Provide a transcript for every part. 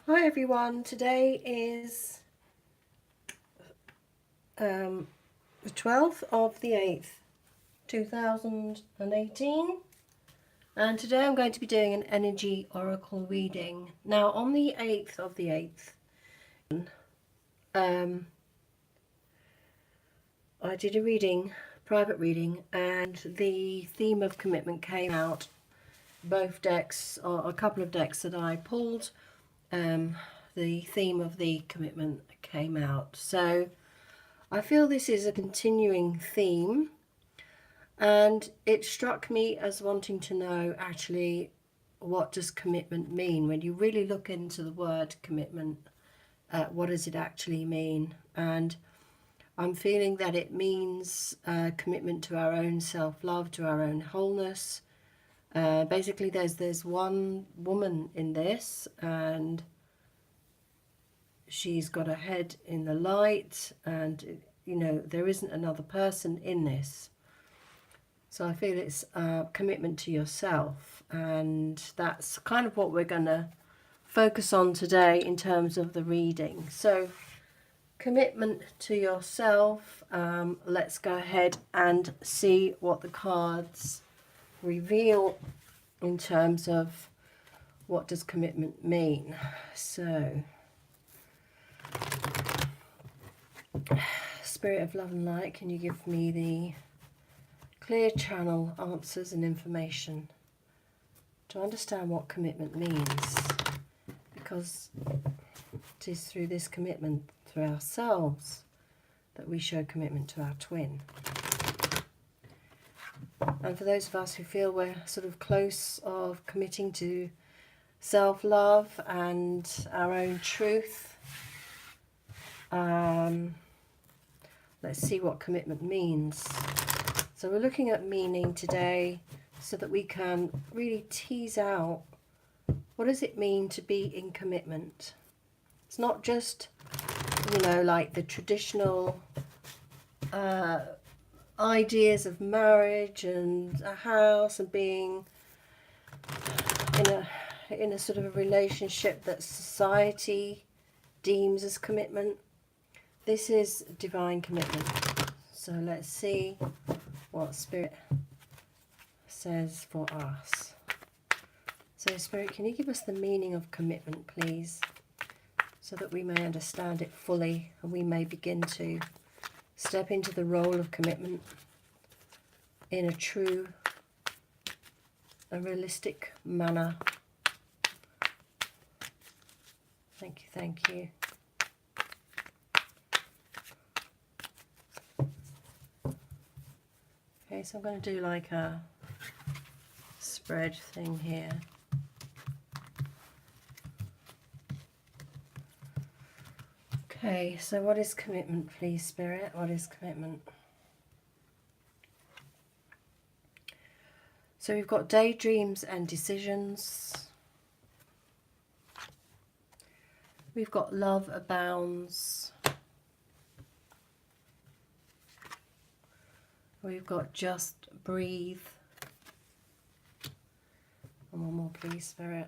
Hi everyone, today is the 12th of the 8th, 2018, and today I'm going to be doing an energy oracle reading. Now on the 8th of the 8th, I did a reading, private reading, and the theme of commitment came out. Both decks, or a couple of decks that I pulled, the theme of the commitment came out. So I feel this is a continuing theme, and it struck me as wanting to know actually what does commitment mean when you really look into the word commitment. What does it actually mean? And I'm feeling that it means commitment to our own self-love, to our own wholeness. Basically, there's one woman in this, and she's got her head in the light, and there isn't another person in this. So I feel it's a commitment to yourself, and that's kind of what we're going to focus on today in terms of the reading. So commitment to yourself. Let's go ahead and see what the cards reveal in terms of what does commitment mean. So Spirit of Love and Light, can you give me the clear channel answers and information to understand what commitment means? Because it is through this commitment to ourselves that we show commitment to our twin. And for those of us who feel we're sort of close of committing to self-love and our own truth, let's see what commitment means. So we're looking at meaning today so that we can really tease out what does it mean to be in commitment. It's not just, like the traditional ideas of marriage and a house and being in a sort of a relationship that society deems as commitment. This is divine commitment. So let's see what Spirit says for us. So Spirit, can you give us the meaning of commitment, please, so that we may understand it fully and we may begin to step into the role of commitment in a true and realistic manner. Thank you, thank you. Okay, so I'm going to do like a spread thing here. Okay, so what is commitment, please, Spirit? What is commitment? So we've got daydreams and decisions. We've got love abounds. We've got just breathe. And one more, please, Spirit.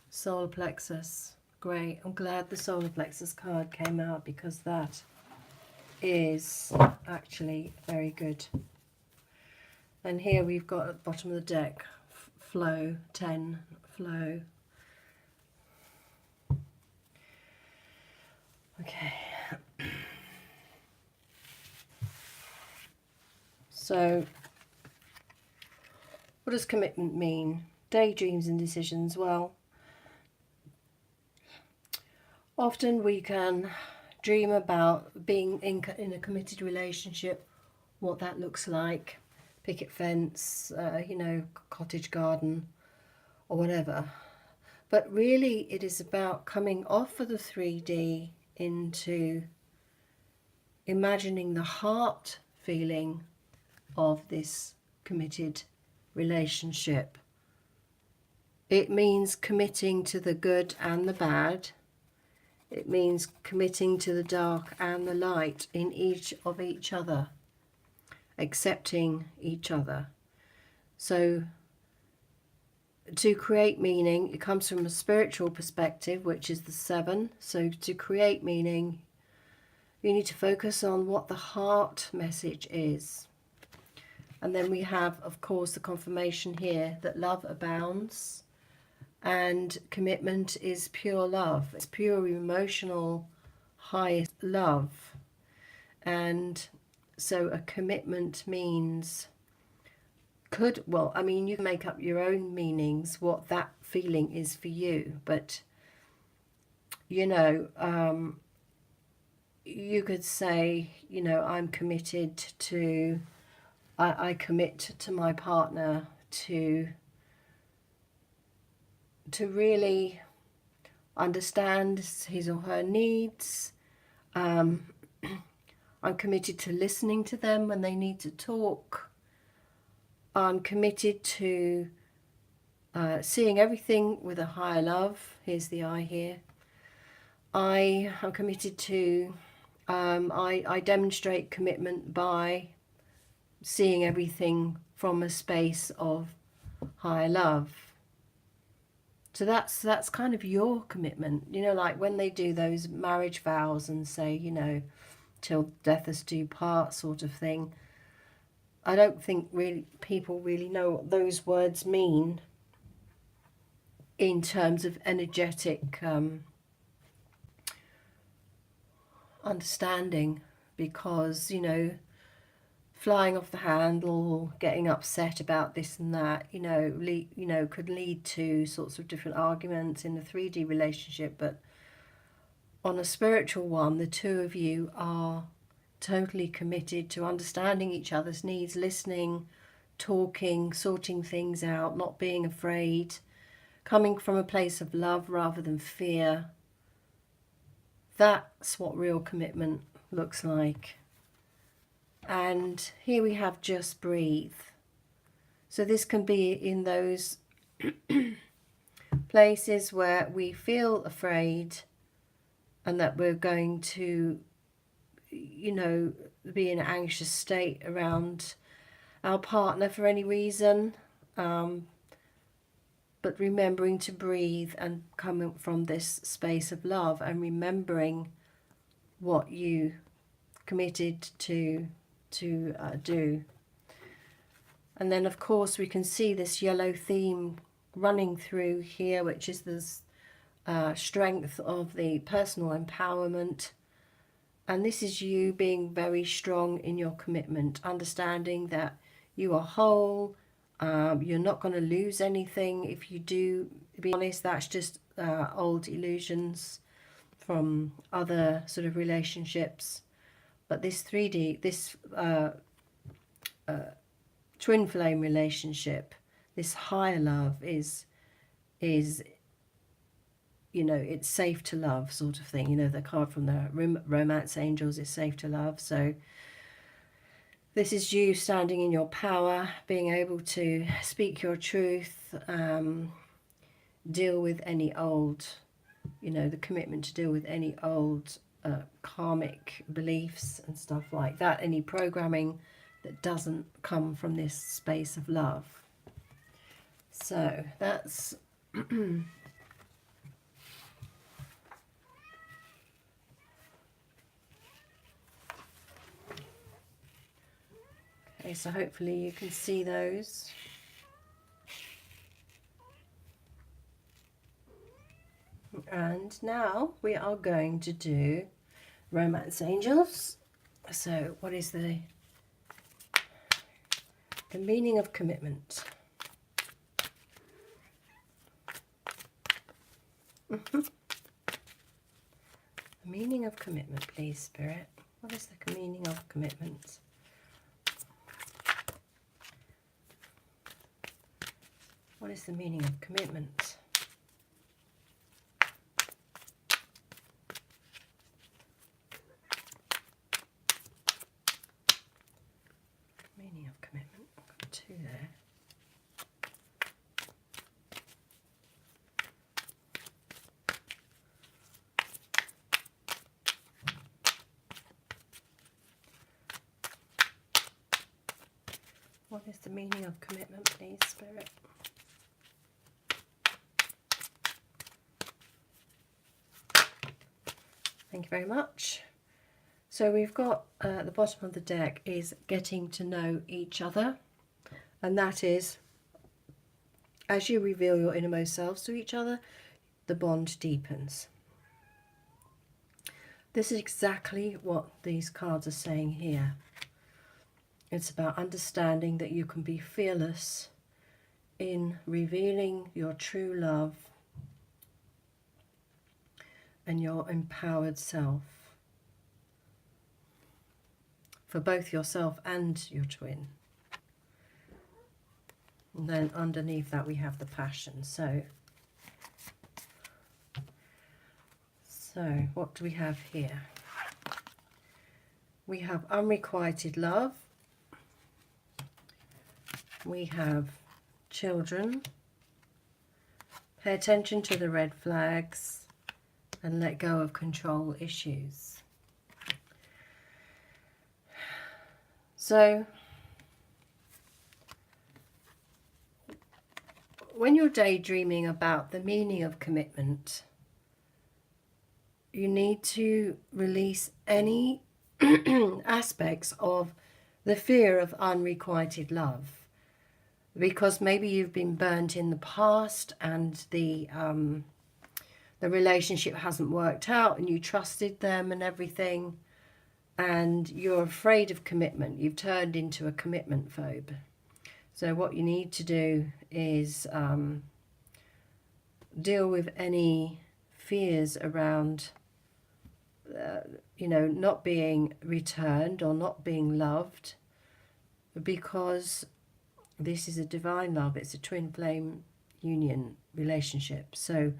Solar plexus. Great. I'm glad the solar plexus card came out because that is actually very good. And here we've got at the bottom of the deck, flow, 10, flow. Okay. So, what does commitment mean? Daydreams and decisions. Well, often we can dream about being in a committed relationship, what that looks like, picket fence, cottage garden or whatever. But really it is about coming off of the 3D into imagining the heart feeling of this committed relationship. It means committing to the good and the bad. It means committing to the dark and the light in each of each other, accepting each other. So to create meaning, it comes from a spiritual perspective, which is the 7. So to create meaning, you need to focus on what the heart message is. And then we have, of course, the confirmation here that love abounds and commitment is pure love. It's pure emotional, high love. And so a commitment means, well, I mean, you can make up your own meanings, what that feeling is for you. But, you know, you could say, you know, I'm committed to, I commit to my partner to really understand his or her needs. I'm committed to listening to them when they need to talk. I'm committed to seeing everything with a higher love. Here's the I here. I am committed to, I demonstrate commitment by seeing everything from a space of higher love. So that's kind of your commitment. You know, like when they do those marriage vows and say, you know, till death us do part sort of thing. I don't think really people really know what those words mean in terms of energetic understanding, because, you know, flying off the handle, getting upset about this and that, you know, could lead to sorts of different arguments in the 3D relationship. But on a spiritual one, the two of you are totally committed to understanding each other's needs, listening, talking, sorting things out, not being afraid, coming from a place of love rather than fear. That's what real commitment looks like. And here we have just breathe. So this can be in those places where we feel afraid and that we're going to, you know, be in an anxious state around our partner for any reason. But remembering to breathe and coming from this space of love and remembering what you committed to do. And then of course we can see this yellow theme running through here, which is this strength of the personal empowerment. And this is you being very strong in your commitment, understanding that you are whole, you're not going to lose anything. If you do, to be honest, that's just old illusions from other sort of relationships. But this 3D, this twin flame relationship, this higher love is, you know, it's safe to love sort of thing. You know, the card from the romance angels is safe to love. So this is you standing in your power, being able to speak your truth, deal with any old, you know, the commitment to deal with any old karmic beliefs and stuff like that, any programming that doesn't come from this space of love. So that's okay, so hopefully you can see those. And now we are going to do romance angels. So what is the meaning of commitment? The meaning of commitment, please, Spirit. What is the meaning of commitment? What is the meaning of commitment? Meaning of commitment. I've got 2 there. What is the meaning of commitment, please, Spirit? Thank you very much. So we've got at the bottom of the deck is getting to know each other, and that is, as you reveal your innermost selves to each other, the bond deepens. This is exactly what these cards are saying here. It's about understanding that you can be fearless in revealing your true love and your empowered self for both yourself and your twin. And then underneath that we have the passion. So what do we have here? We have unrequited love. We have children. Pay attention to the red flags and let go of control issues. So when you're daydreaming about the meaning of commitment, you need to release any aspects of the fear of unrequited love, because maybe you've been burnt in the past and the relationship hasn't worked out and you trusted them and everything, and you're afraid of commitment. You've turned into a commitment phobe. So what you need to do is deal with any fears around not being returned or not being loved, because this is a divine love. It's a twin flame union relationship, so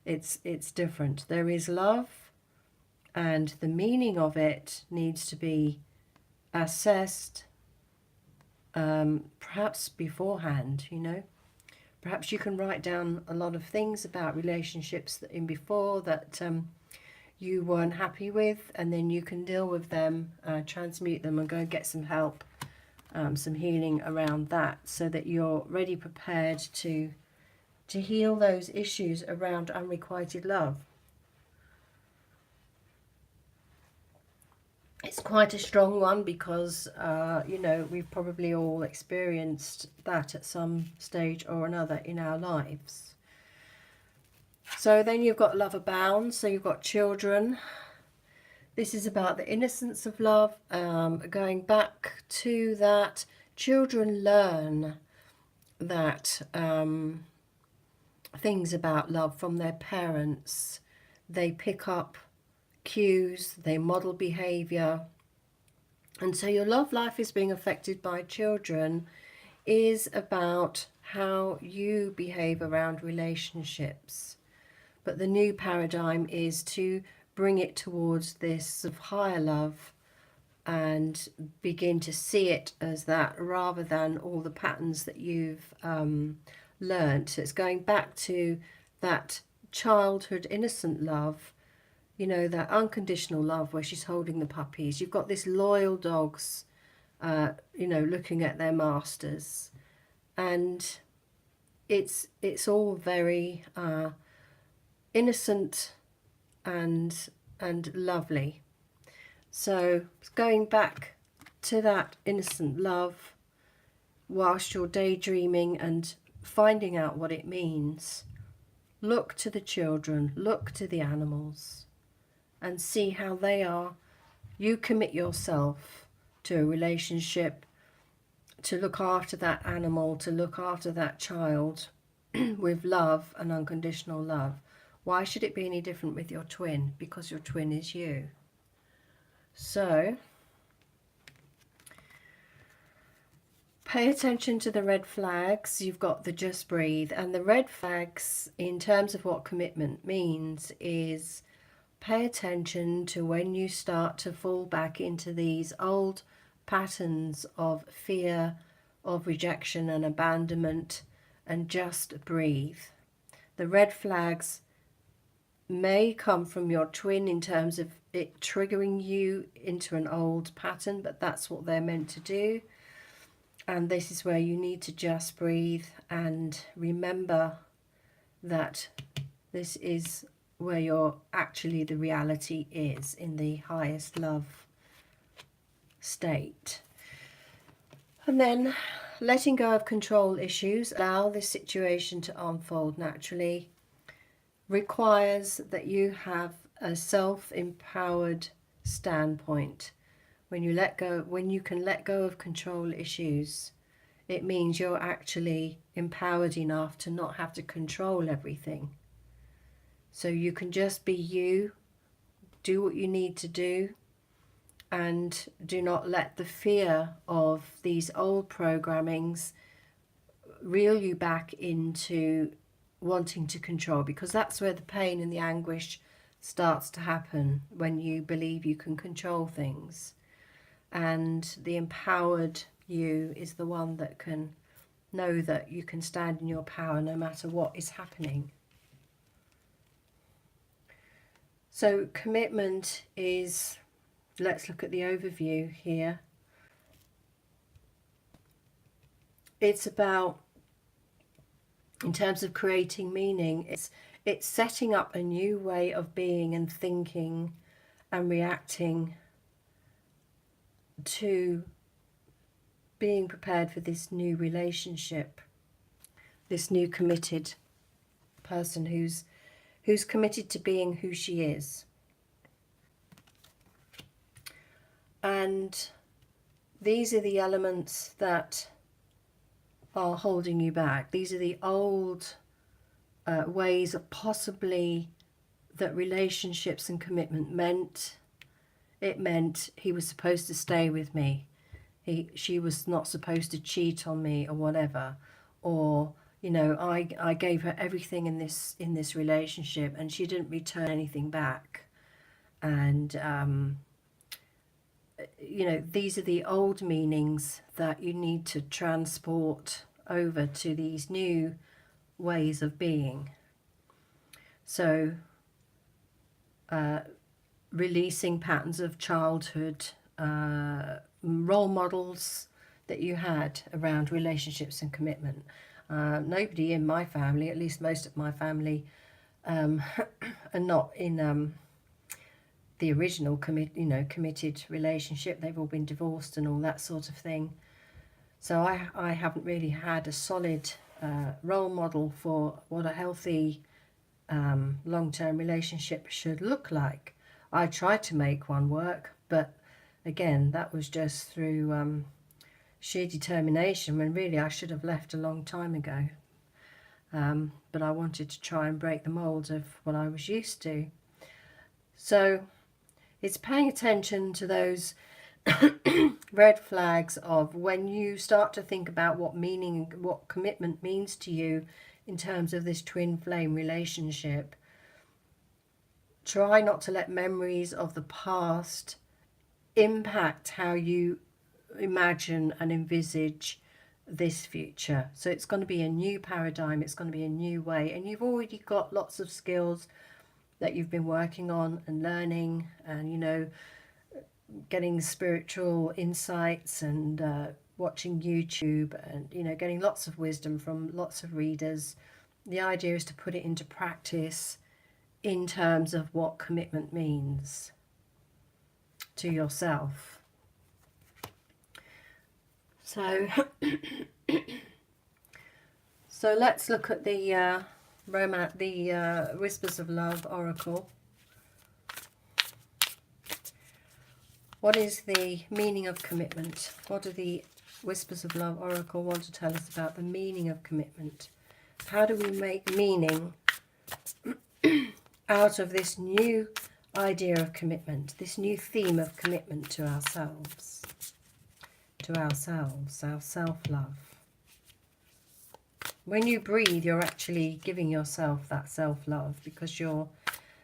it's different. There is love, and the meaning of it needs to be assessed, perhaps beforehand. Perhaps you can write down a lot of things about relationships that in before that you weren't happy with, and then you can deal with them, transmute them, and go and get some help, some healing around that, so that you're ready, prepared to heal those issues around unrequited love. It's quite a strong one because, we've probably all experienced that at some stage or another in our lives. So then you've got love abounds, so you've got children. This is about the innocence of love. Going back to that, children learn that things about love from their parents. They pick up cues, they model behavior. And so your love life is being affected by children is about how you behave around relationships. But the new paradigm is to bring it towards this sort of higher love and begin to see it as that, rather than all the patterns that you've learned. So it's going back to that childhood innocent love, that unconditional love where she's holding the puppies. You've got this loyal dogs, looking at their masters, and it's all very innocent and lovely. So going back to that innocent love whilst you're daydreaming and finding out what it means, look to the children, look to the animals, and see how they are. You commit yourself to a relationship to look after that animal, to look after that child with love and unconditional love. Why should it be any different with your twin? Because your twin is you. So pay attention to the red flags. You've got the just breathe, and the red flags in terms of what commitment means is pay attention to when you start to fall back into these old patterns of fear, of rejection and abandonment, and just breathe. The red flags may come from your twin in terms of it triggering you into an old pattern, but that's what they're meant to do. And this is where you need to just breathe and remember that this is where you're actually the reality is in the highest love state. And then letting go of control issues, allow this situation to unfold naturally, requires that you have a self-empowered standpoint. When you can let go of control issues, it means you're actually empowered enough to not have to control everything. So you can just be you, do what you need to do, and do not let the fear of these old programmings reel you back into wanting to control, because that's where the pain and the anguish starts to happen, when you believe you can control things. And the empowered you is the one that can know that you can stand in your power no matter what is happening. So commitment is, let's look at the overview here. It's about, in terms of creating meaning, it's setting up a new way of being and thinking and reacting to being prepared for this new relationship, this new committed person who's committed to being who she is. And these are the elements that are holding you back. These are the old ways of possibly that relationships and commitment meant. It meant he was supposed to stay with me. She was not supposed to cheat on me or whatever. Or, you know, I gave her everything in this relationship and she didn't return anything back. And, you know, these are the old meanings that you need to transport over to these new ways of being. So, releasing patterns of childhood, role models that you had around relationships and commitment. Nobody in my family, at least most of my family, are not in the original committed relationship. They've all been divorced and all that sort of thing. So I haven't really had a solid role model for what a healthy long-term relationship should look like. I tried to make one work, but again, that was just through sheer determination, when really I should have left a long time ago. But I wanted to try and break the mold of what I was used to. So it's paying attention to those red flags of when you start to think about what commitment means to you in terms of this twin flame relationship. Try not to let memories of the past impact how you imagine and envisage this future. So it's going to be a new paradigm, it's going to be a new way, and you've already got lots of skills that you've been working on and learning, and, you know, getting spiritual insights and watching YouTube, and, you know, getting lots of wisdom from lots of readers. The idea is to put it into practice in terms of what commitment means to yourself. So so let's look at the Whispers of Love Oracle. What is the meaning of commitment? What do the Whispers of Love Oracle want to tell us about the meaning of commitment? How do we make meaning out of this new idea of commitment, this new theme of commitment to ourselves, our self-love? When you breathe, you're actually giving yourself that self-love, because you're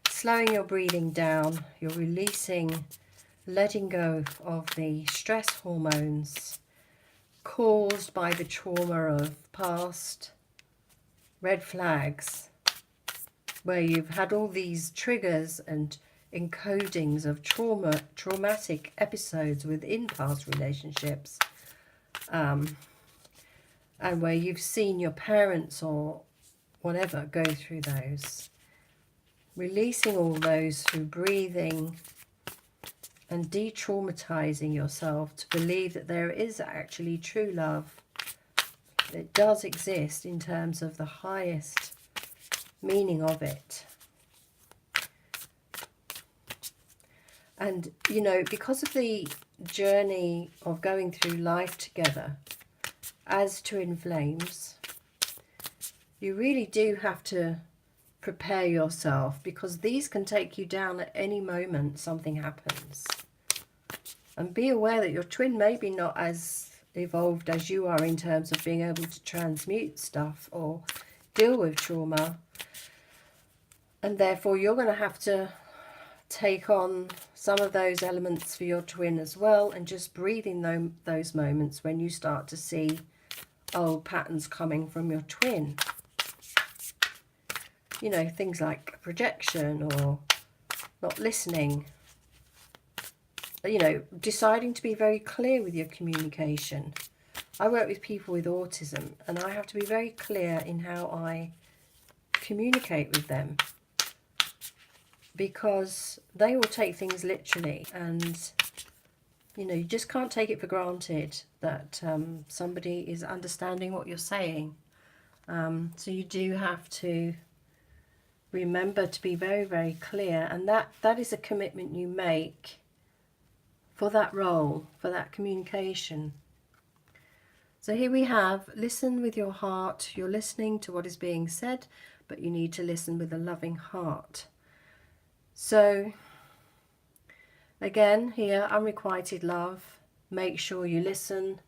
slowing your breathing down, you're releasing, letting go of the stress hormones caused by the trauma of past red flags, where you've had all these triggers and encodings of traumatic episodes within past relationships, and where you've seen your parents or whatever go through those. releasing all those through breathing and de-traumatizing yourself to believe that there is actually true love. It does exist in terms of the highest meaning of it. And, you know, because of the journey of going through life together as twin flames, you really do have to prepare yourself, because these can take you down at any moment something happens. And be aware that your twin may be not as evolved as you are in terms of being able to transmute stuff or deal with trauma. And therefore you're going to have to take on some of those elements for your twin as well, and just breathe in those moments when you start to see old patterns coming from your twin. You know, things like projection or not listening. You know, deciding to be very clear with your communication. I work with people with autism, and I have to be very clear in how I communicate with them, because they will take things literally, and you know, you just can't take it for granted that somebody is understanding what you're saying. So you do have to remember to be very, very clear, and that is a commitment you make for that role, for that communication. So here we have, listen with your heart. You're listening to what is being said, but you need to listen with a loving heart. So again, here, unrequited love. Make sure you listen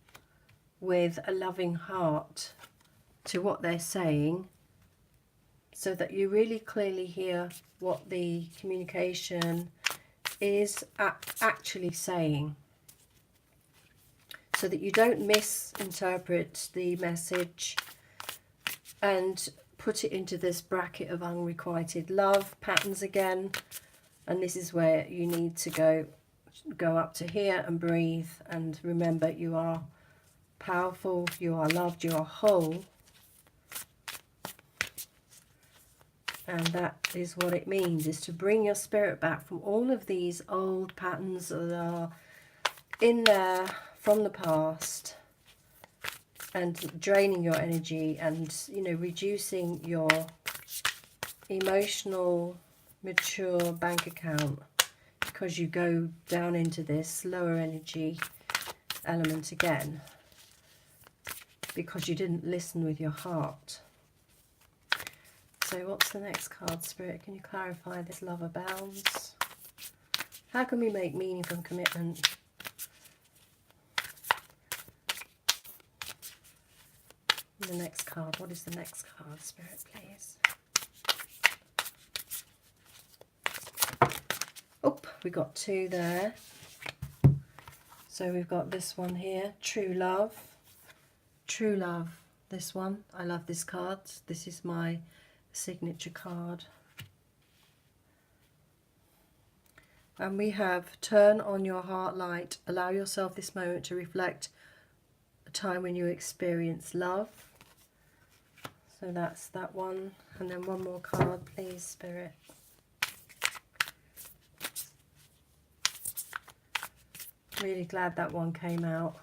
with a loving heart to what they're saying, so that you really clearly hear what the communication is actually saying, so that you don't misinterpret the message and put it into this bracket of unrequited love patterns again. And this is where you need to go up to here and breathe, and remember you are powerful, you are loved, you are whole. And that is what it means, is to bring your spirit back from all of these old patterns that are in there from the past, and draining your energy, and, you know, reducing your emotional mature bank account, because you go down into this lower energy element again, because you didn't listen with your heart. So what's the next card, Spirit? Can you clarify this? Love abounds. How can we make meaning from commitment? The next card. What is the next card, Spirit, please? Oh, we got two there. So we've got this one here, true love. True love, this one. I love this card. This is my signature card. And we have, turn on your heart light. Allow yourself this moment to reflect a time when you experienced love. So that's that one. And then one more card, please, Spirit. Really glad that one came out.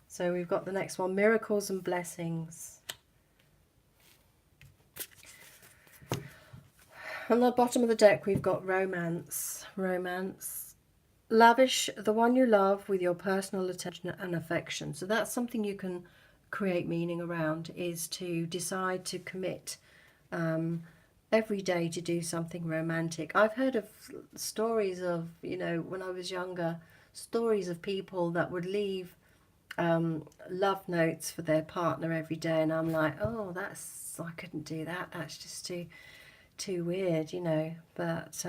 So we've got the next one, miracles and blessings. On the bottom of the deck, we've got romance. Romance. Lavish the one you love with your personal attention and affection. So that's something you can create meaning around, is to decide to commit every day to do something romantic. I've heard of stories of, you know, when I was younger, stories of people that would leave love notes for their partner every day, and I'm like, oh, I couldn't do that. That's just too weird, you know. But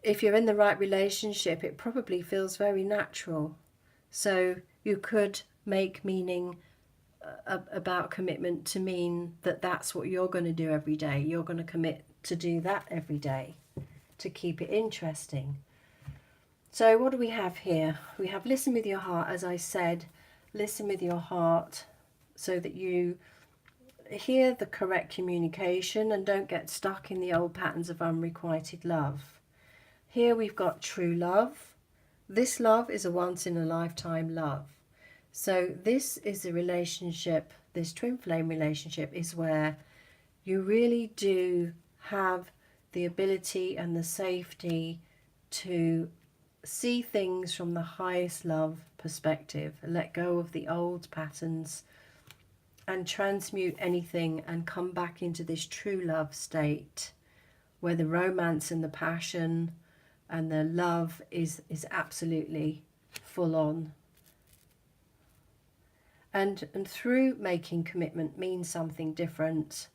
if you're in the right relationship, it probably feels very natural. So you could make meaning about commitment to mean that that's what you're going to do every day. You're going to commit to do that every day to keep it interesting. So what do we have here? We have listen with your heart, as I said, listen with your heart so that you hear the correct communication and don't get stuck in the old patterns of unrequited love. Here we've got true love. This love is a once in a lifetime love. So this is a relationship, this twin flame relationship is where you really do have the ability and the safety to see things from the highest love perspective, let go of the old patterns and transmute anything and come back into this true love state where the romance and the passion and the love is absolutely full on. And through making commitment means something different.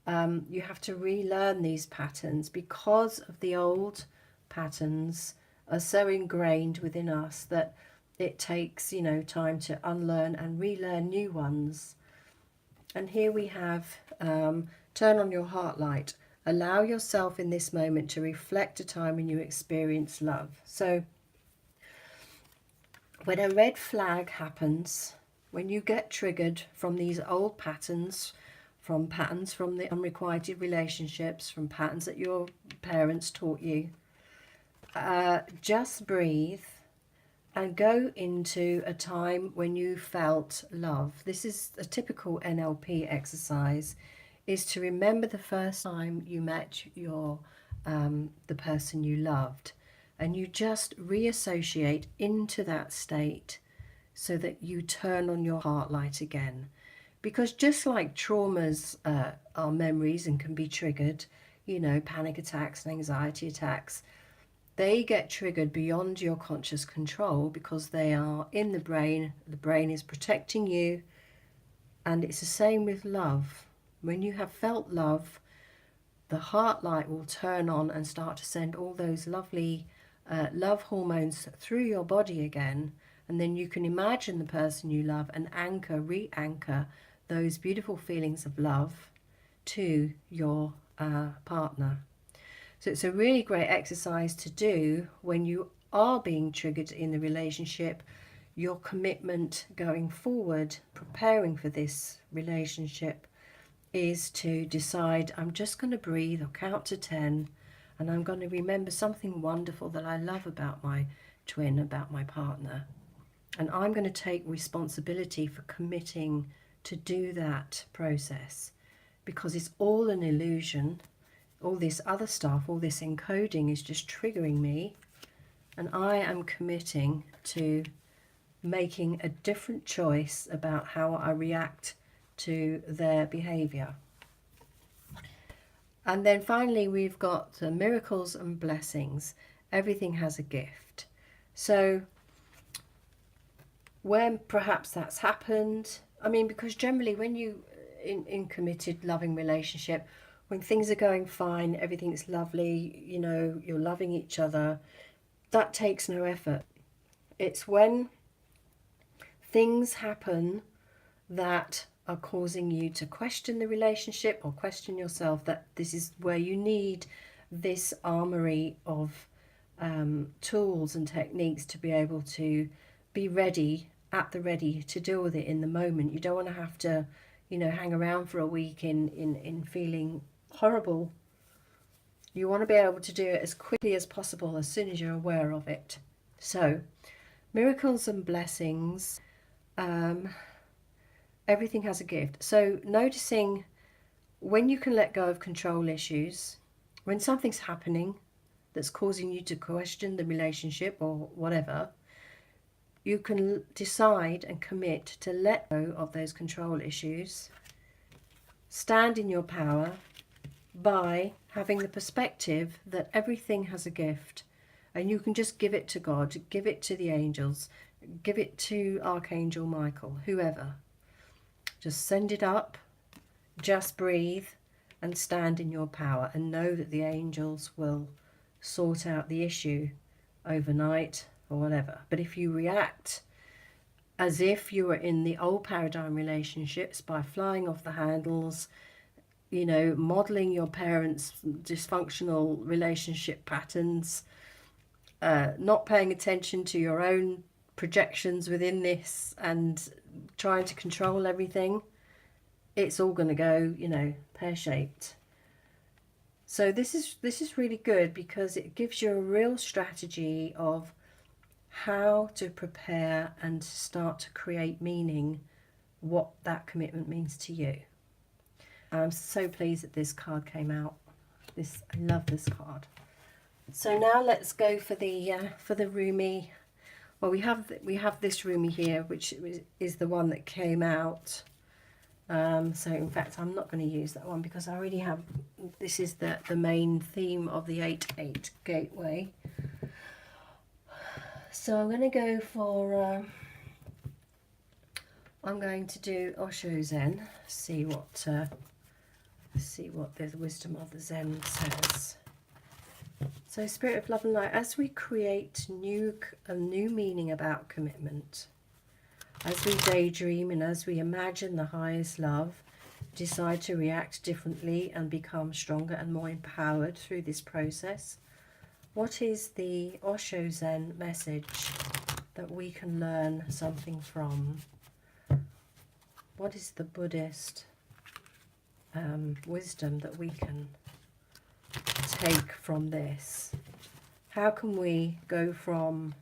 You have to relearn these patterns because of the old patterns are so ingrained within us that it takes, time to unlearn and relearn new ones. And here we have turn on your heart light. Allow yourself in this moment to reflect a time when you experienced love. So when a red flag happens, when you get triggered from these old patterns from the unrequited relationships, from patterns that your parents taught you, just breathe and go into a time when you felt love. This is a typical NLP exercise, is to remember the first time you met your the person you loved, and you just reassociate into that state so that you turn on your heart light again. Because just like traumas are memories and can be triggered, panic attacks and anxiety attacks, they get triggered beyond your conscious control because they are in the brain. The brain is protecting you. And it's the same with love. When you have felt love, the heart light will turn on and start to send all those lovely love hormones through your body again. And then you can imagine the person you love and re-anchor those beautiful feelings of love to your partner. So it's a really great exercise to do when you are being triggered in the relationship. Your commitment going forward, preparing for this relationship, is to decide, I'm just going to breathe or count to 10, and I'm going to remember something wonderful that I love about my twin, about my partner. And I'm going to take responsibility for committing to do that process, because it's all an illusion. All this other stuff, all this encoding is just triggering me, and I am committing to making a different choice about how I react to their behavior. And then finally we've got miracles and blessings. Everything has a gift. So when perhaps that's happened, because generally when you in committed loving relationship, when things are going fine, everything's lovely, you're loving each other, that takes no effort. It's when things happen that are causing you to question the relationship or question yourself, that this is where you need this armory of tools and techniques to be able to be ready, at the ready, to deal with it in the moment. You don't want to have to, hang around for a week in feeling horrible. You want to be able to do it as quickly as possible as soon as you're aware of it. So, miracles and blessings, everything has a gift. So noticing when you can let go of control issues, when something's happening that's causing you to question the relationship or whatever, you can decide and commit to let go of those control issues, stand in your power by having the perspective that everything has a gift, and you can just give it to God, give it to the angels, give it to Archangel Michael, whoever. Just send it up, just breathe and stand in your power, and know that the angels will sort out the issue overnight or whatever. But if you react as if you were in the old paradigm relationships by flying off the handles, modeling your parents' dysfunctional relationship patterns, not paying attention to your own projections within this and trying to control everything, it's all going to go, you know, pear-shaped. So this is really good because it gives you a real strategy of how to prepare and start to create meaning, what that commitment means to you. I'm so pleased that this card came out. I love this card. So now let's go for the Rumi. Well, we have this Rumi here, which is the one that came out. So in fact, I'm not going to use that one because I already have. This is the main theme of the 8-8 Gateway. So I'm going to go for. I'm going to do Osho Zen. See what the wisdom of the Zen says. So, Spirit of Love and Light, as we create a new meaning about commitment, as we daydream and as we imagine the highest love, decide to react differently and become stronger and more empowered through this process, what is the Osho Zen message that we can learn something from? What is the Buddhist wisdom that we can take from this? How can we go from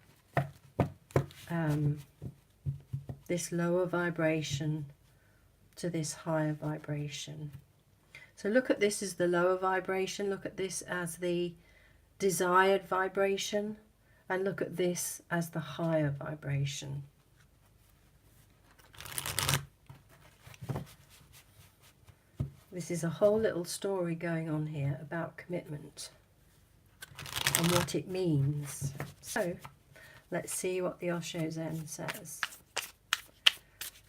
this lower vibration to this higher vibration? So look at this as the lower vibration, look at this as the desired vibration, and look at this as the higher vibration. This is a whole little story going on here about commitment and what it means. So let's see what the Osho Zen says.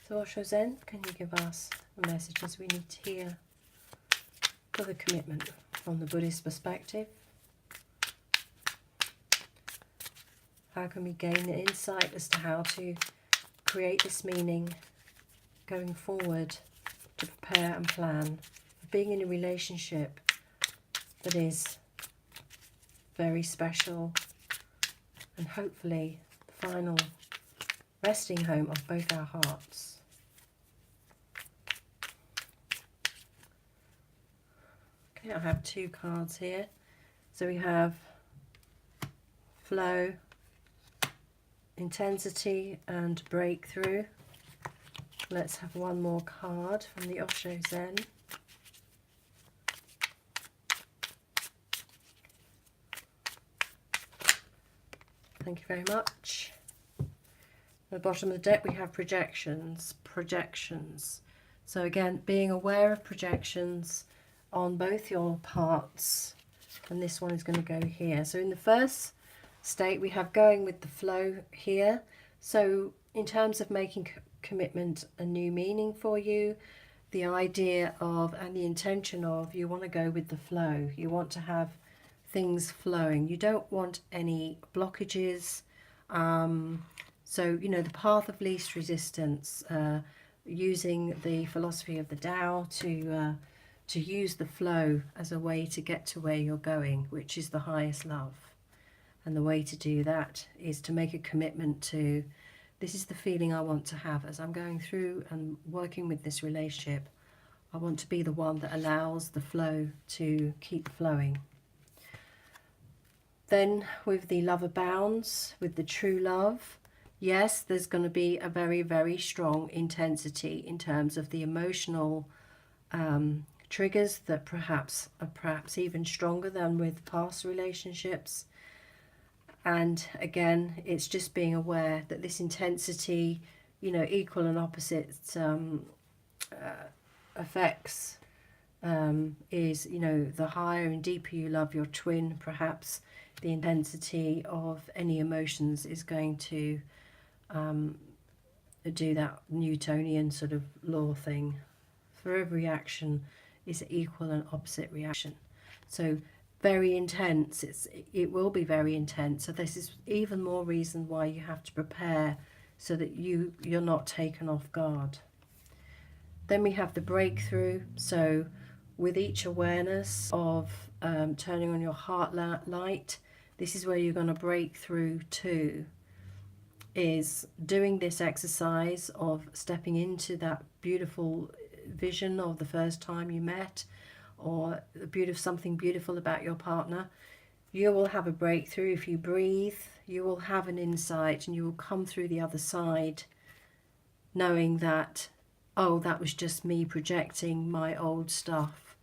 So Osho Zen, can you give us the messages we need to hear for the commitment from the Buddhist perspective? How can we gain an insight as to how to create this meaning going forward, to prepare and plan for being in a relationship that is very special and hopefully the final resting home of both our hearts? Okay, I have two cards here. So we have flow, intensity and breakthrough. Let's have one more card from the Osho Zen. Thank you very much. At the bottom of the deck we have projections. So again, being aware of projections on both your parts, and this one is going to go here. So in the first state we have going with the flow here. So in terms of making commitment a new meaning for you, the idea of and the intention of, you want to go with the flow. You want to have things flowing. You don't want any blockages. So, you know, the path of least resistance, using the philosophy of the Tao to use the flow as a way to get to where you're going, which is the highest love. And the way to do that is to make a commitment to, this is the feeling I want to have as I'm going through and working with this relationship. I want to be the one that allows the flow to keep flowing. Then with the love abounds, with the true love, yes, there's going to be a very, very strong intensity in terms of the emotional triggers that perhaps are even stronger than with past relationships. And again, it's just being aware that this intensity, you know, equal and opposite effects is, you know, the higher and deeper you love your twin, perhaps the intensity of any emotions is going to do that Newtonian sort of law thing. For every action is equal and opposite reaction. So very intense, it will be very intense. So this is even more reason why you have to prepare so that you're not taken off guard. Then we have the breakthrough. So with each awareness of turning on your heart light, this is where you're going to break through to, is doing this exercise of stepping into that beautiful vision of the first time you met, or something beautiful about your partner. You will have a breakthrough if you breathe. You will have an insight, and you will come through the other side knowing that, oh, that was just me projecting my old stuff.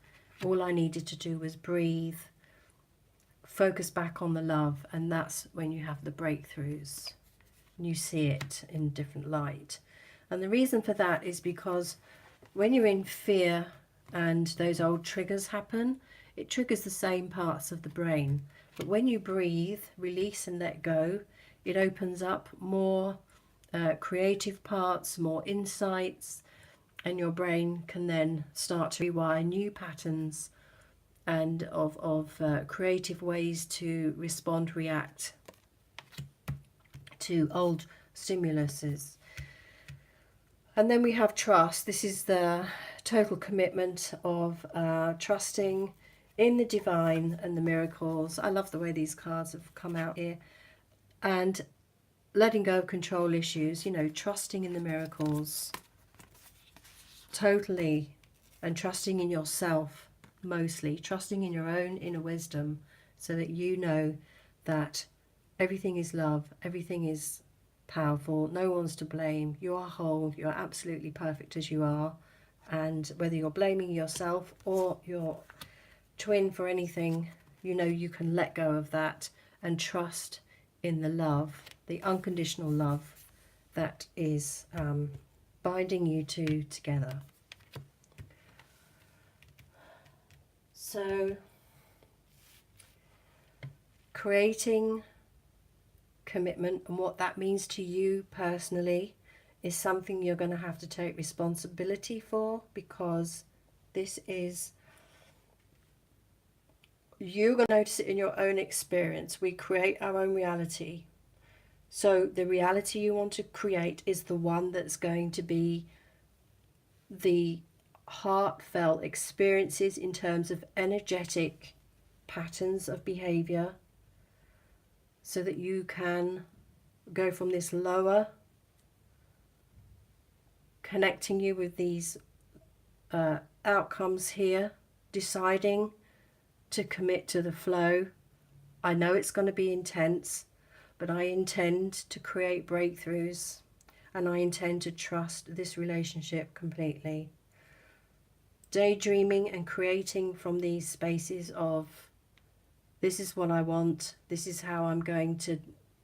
All I needed to do was breathe, focus back on the love, and that's when you have the breakthroughs. You see it in different light. And the reason for that is because when you're in fear and those old triggers happen, it triggers the same parts of the brain. But when you breathe, release and let go, it opens up more creative parts, more insights, and your brain can then start to rewire new patterns and of creative ways to respond, react to old stimuluses. And then we have trust. This is the total commitment of trusting in the divine and the miracles. I love the way these cards have come out here. And letting go of control issues, you know, trusting in the miracles totally, and trusting in yourself mostly, trusting in your own inner wisdom, so that you know that everything is love, everything is powerful, no one's to blame, you are whole, you're absolutely perfect as you are. And whether you're blaming yourself or your twin for anything, you know you can let go of that and trust in the love, the unconditional love that is binding you two together. So, creating commitment and what that means to you personally is something you're going to have to take responsibility for, because this is, you're going to notice it in your own experience. We create our own reality. So the reality you want to create is the one that's going to be the heartfelt experiences in terms of energetic patterns of behavior, so that you can go from this lower, connecting you with these outcomes here, deciding to commit to the flow. I know it's going to be intense, but I intend to create breakthroughs, and I intend to trust this relationship completely. Daydreaming and creating from these spaces of, this is what I want, this is how I'm going to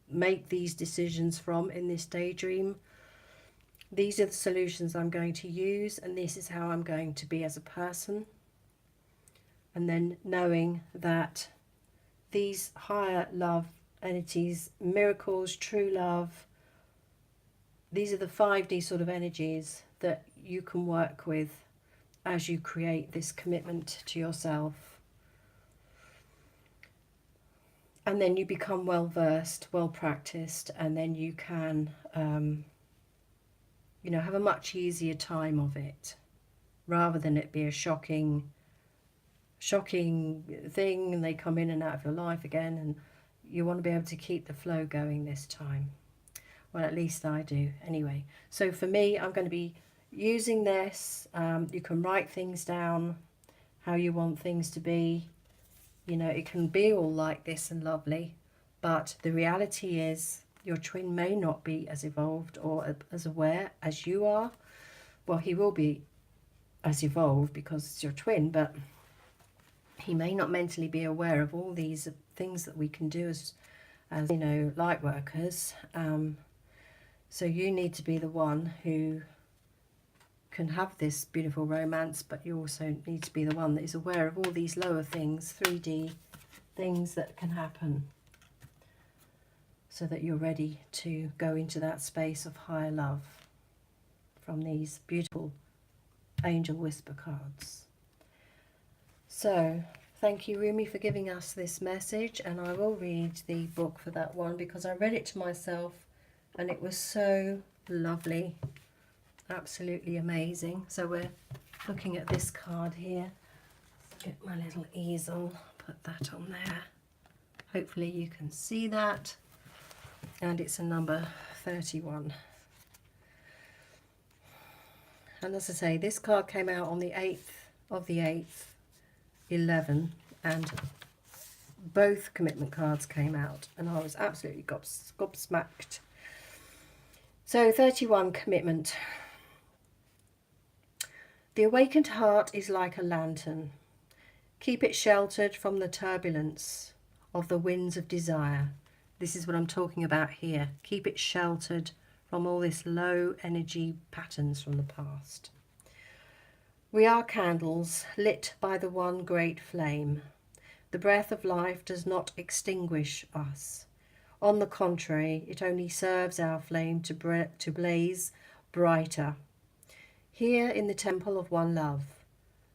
make these decisions from in this daydream. These are the solutions I'm going to use, and this is how I'm going to be as a person. And then knowing that these higher love entities, miracles, true love, these are the 5D sort of energies that you can work with as you create this commitment to yourself. And then you become well versed, well practiced, and then you can you know, have a much easier time of it, rather than it be a shocking thing and they come in and out of your life again, and you want to be able to keep the flow going this time. Well, at least I do anyway. So for me, I'm going to be using this. You can write things down, how you want things to be. You know, it can be all like this and lovely, but the reality is your twin may not be as evolved or as aware as you are. Well, he will be as evolved because it's your twin, but he may not mentally be aware of all these things that we can do as you know, light workers. So you need to be the one who can have this beautiful romance, but you also need to be the one that is aware of all these lower things, 3D things that can happen, so that you're ready to go into that space of higher love from these beautiful angel whisper cards. So thank you, Rumi, for giving us this message, and I will read the book for that one because I read it to myself and it was so lovely, absolutely amazing. So we're looking at this card here. Let's get my little easel, put that on there. Hopefully you can see that. And it's a number 31. And as I say, this card came out on the 8th of the 8th, 11, and both commitment cards came out, and I was absolutely gobsmacked. So 31, commitment. The awakened heart is like a lantern. Keep it sheltered from the turbulence of the winds of desire. This is what I'm talking about here. Keep it sheltered from all this low energy patterns from the past. We are candles lit by the one great flame. The breath of life does not extinguish us. On the contrary, it only serves our flame to blaze brighter. Here in the temple of one love,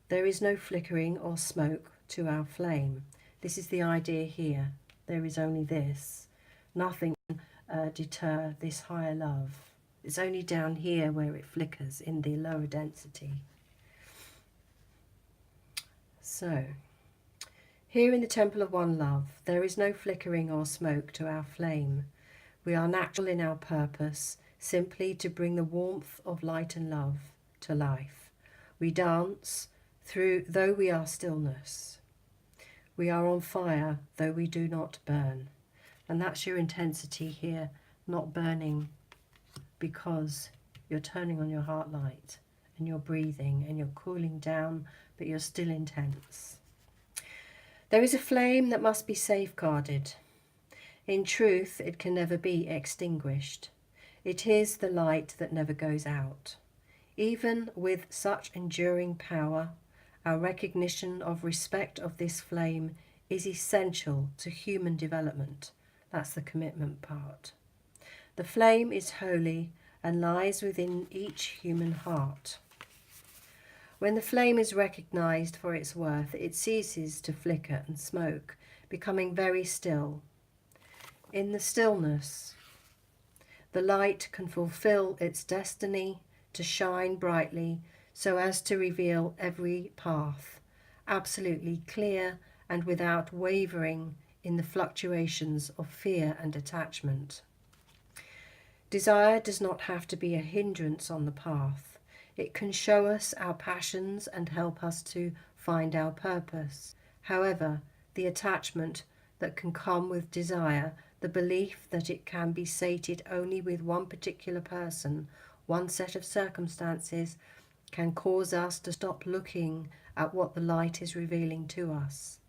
there is no flickering or smoke to our flame. This is the idea here. There is only this. Nothing deter this higher love. It's only down here where it flickers in the lower density. So, here in the temple of one love, there is no flickering or smoke to our flame. We are natural in our purpose, simply to bring the warmth of light and love to life. We dance through, though we are stillness. We are on fire, though we do not burn. And that's your intensity here, not burning because you're turning on your heart light and you're breathing and you're cooling down, but you're still intense. There is a flame that must be safeguarded. In truth, it can never be extinguished. It is the light that never goes out. Even with such enduring power, our recognition of respect of this flame is essential to human development. That's the commitment part. The flame is holy and lies within each human heart. When the flame is recognized for its worth, it ceases to flicker and smoke, becoming very still. In the stillness, the light can fulfill its destiny to shine brightly so as to reveal every path, absolutely clear and without wavering in the fluctuations of fear and attachment. Desire does not have to be a hindrance on the path. It can show us our passions and help us to find our purpose. However, the attachment that can come with desire, the belief that it can be sated only with one particular person, one set of circumstances, can cause us to stop looking at what the light is revealing to us.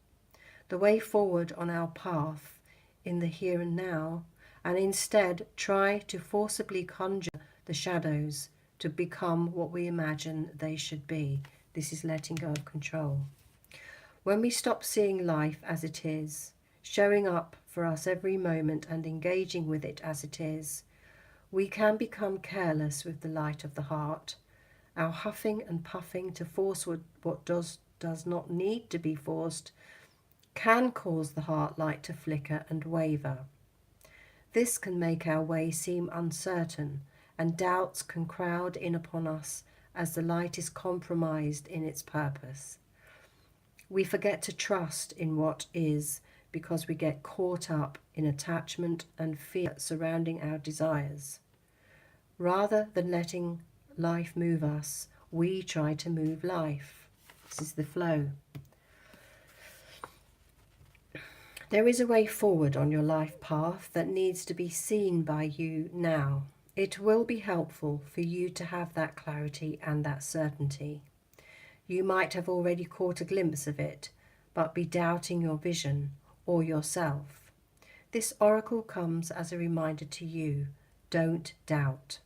The way forward on our path in the here and now, and instead try to forcibly conjure the shadows to become what we imagine they should be. This is letting go of control. When we stop seeing life as it is, showing up for us every moment and engaging with it as it is, we can become careless with the light of the heart. Our huffing and puffing to force what does not need to be forced can cause the heart light to flicker and waver. This can make our way seem uncertain, and doubts can crowd in upon us as the light is compromised in its purpose. We forget to trust in what is because we get caught up in attachment and fear surrounding our desires. Rather than letting life move us, we try to move life. This is the flow. There is a way forward on your life path that needs to be seen by you now. It will be helpful for you to have that clarity and that certainty. You might have already caught a glimpse of it, but be doubting your vision or yourself. This oracle comes as a reminder to you, don't doubt.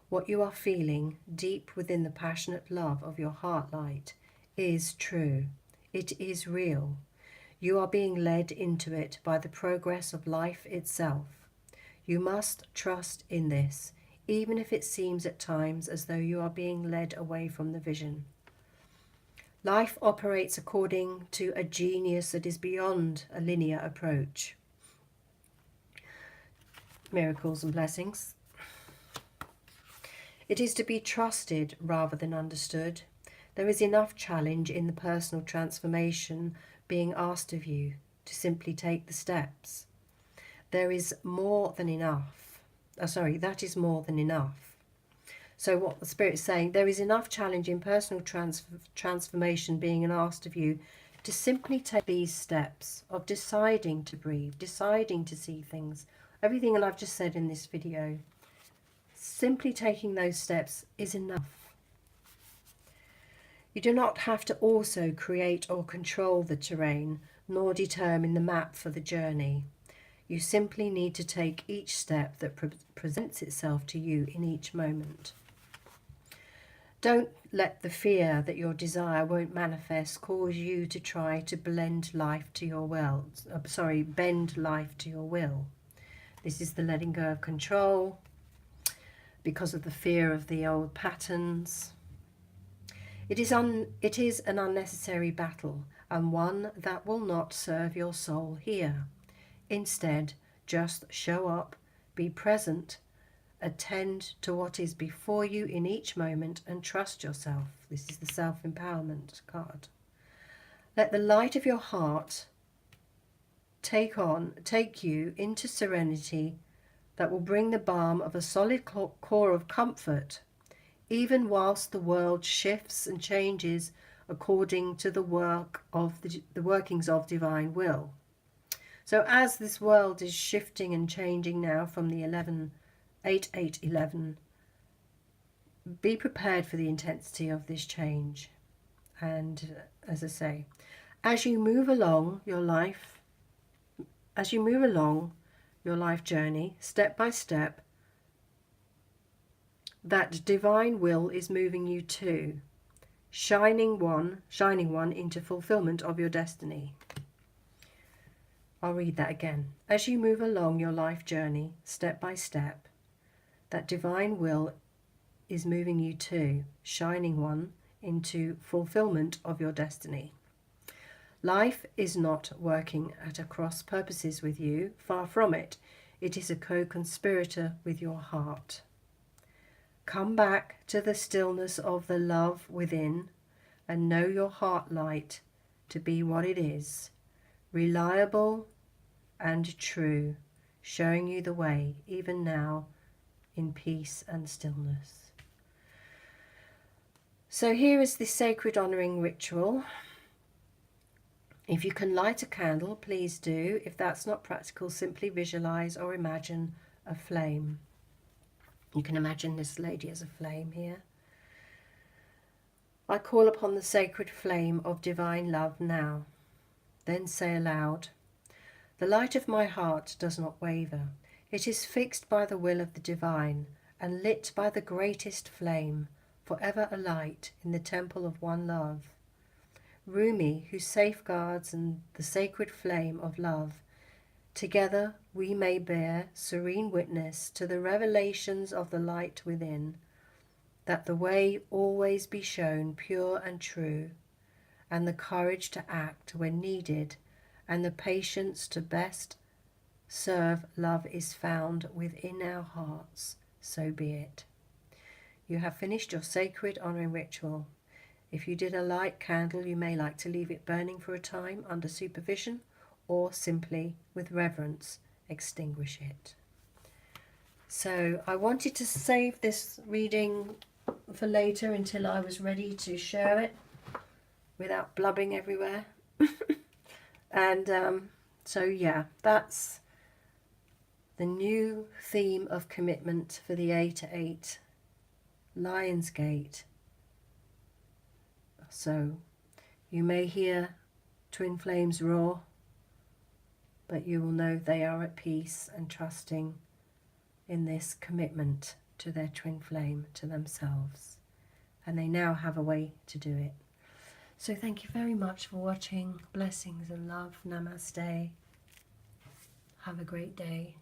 What you are feeling deep within the passionate love of your heart light is true. It is real. You are being led into it by the progress of life itself. You must trust in this, even if it seems at times as though you are being led away from the vision. Life operates according to a genius that is beyond a linear approach. Miracles and blessings. It is to be trusted rather than understood. There is enough challenge in the personal transformation being asked of you to simply take the steps. There is more than enough. That is more than enough. So what the Spirit's saying, there is enough challenge in personal transformation being asked of you to simply take these steps of deciding to breathe, deciding to see things. Everything that I've just said in this video, simply taking those steps is enough. You do not have to also create or control the terrain, nor determine the map for the journey. You simply need to take each step that presents itself to you in each moment. Don't let the fear that your desire won't manifest cause you to try to bend life to your will. This is the letting go of control because of the fear of the old patterns. It is an unnecessary battle, and one that will not serve your soul here. Instead, just show up, be present, attend to what is before you in each moment, and trust yourself. This is the self-empowerment card. Let the light of your heart take you into serenity that will bring the balm of a solid core of comfort, even whilst the world shifts and changes according to the workings of divine will. So as this world is shifting and changing now from the 8-8-11, be prepared for the intensity of this change. And as I say, as you move along your life journey, step by step, that divine will is moving you to shining one into fulfillment of your destiny. I'll read that again. As you move along your life journey, step by step, that divine will is moving you to shining one into fulfillment of your destiny. Life is not working at cross purposes with you, far from it. It is a co-conspirator with your heart. Come back to the stillness of the love within and know your heart light to be what it is, reliable and true, showing you the way, even now, in peace and stillness. So here is the sacred honouring ritual. If you can light a candle, please do. If that's not practical, simply visualise or imagine a flame. You can imagine this lady as a flame here. I call upon the sacred flame of divine love now. Then say aloud, the light of my heart does not waver. It is fixed by the will of the divine and lit by the greatest flame, forever alight in the temple of one love. Rumi, who safeguards and the sacred flame of love, together we may bear serene witness to the revelations of the light within, that the way always be shown pure and true, and the courage to act when needed, and the patience to best serve love is found within our hearts, so be it. You have finished your sacred honouring ritual. If you did a light candle, you may like to leave it burning for a time under supervision, or simply, with reverence, extinguish it. So I wanted to save this reading for later until I was ready to share it without blubbing everywhere. And so yeah, that's the new theme of commitment for the 8-8 Lionsgate. So you may hear twin flames roar, but you will know they are at peace and trusting in this commitment to their twin flame, to themselves. And they now have a way to do it. So thank you very much for watching. Blessings and love. Namaste. Have a great day.